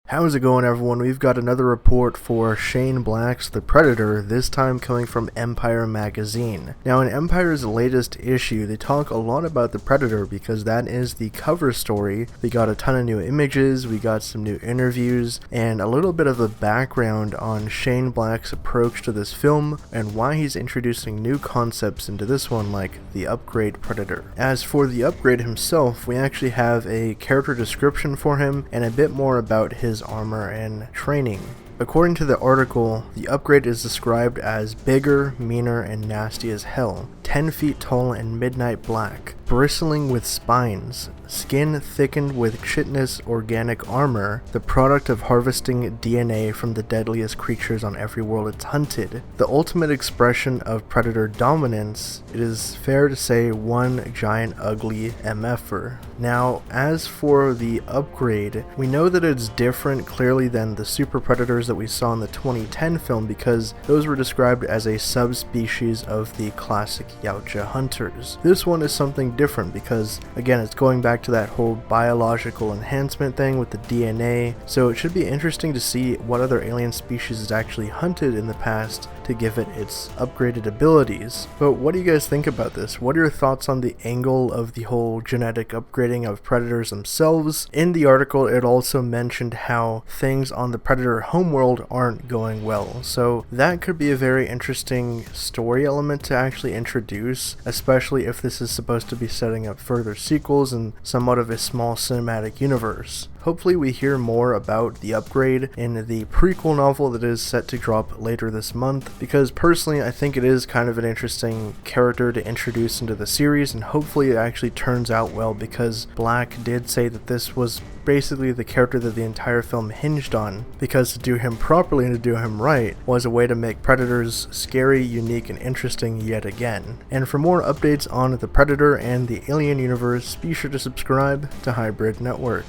How's it going, everyone? We've got another report for Shane Black's The Predator, this time coming from Empire magazine. Now, in Empire's latest issue, they talk a lot about The Predator because that is the cover story. We got a ton of new images, we got some new interviews, and a little bit of a background on Shane Black's approach to this film and why he's introducing new concepts into this one, like the upgrade Predator. As for the upgrade himself, we actually have a character description for him and a bit more about his armor and training. According to the article, the upgrade is described as bigger, meaner, and nasty as hell, 10 feet tall and midnight black, bristling with spines, skin thickened with chitinous organic armor, the product of harvesting DNA from the deadliest creatures on every world it's hunted. The ultimate expression of predator dominance, it is fair to say one giant ugly MFer. Now, as for the upgrade, we know that it's different clearly than the super predators that we saw in the 2010 film because those were described as a subspecies of the classic Yautja hunters. This one is something different because, again, it's going back to that whole biological enhancement thing with the DNA, so it should be interesting to see what other alien species is actually hunted in the past to give it its upgraded abilities. But what do you guys think about this? What are your thoughts on the angle of the whole genetic upgrading of predators themselves? In the article, it also mentioned how things on the predator homeworld aren't going well, so that could be a very interesting story element to actually introduce, especially if this is supposed to be setting up further sequels and somewhat of a small cinematic universe. Hopefully we hear more about the upgrade in the prequel novel that is set to drop later this month, because personally I think it is kind of an interesting character to introduce into the series, and hopefully it actually turns out well, because Black did say that this was basically the character that the entire film hinged on, because to do him properly and to do him right was a way to make predators scary, unique, and interesting yet again. And for more updates on the Predator and the Alien universe, be sure to subscribe to Hybrid Network.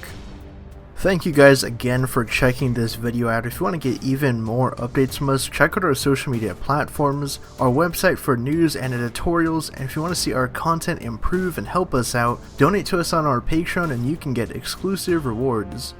Thank you guys again for checking this video out. If you want to get even more updates from us, check out our social media platforms, our website for news and editorials, and if you want to see our content improve and help us out, donate to us on our Patreon and you can get exclusive rewards.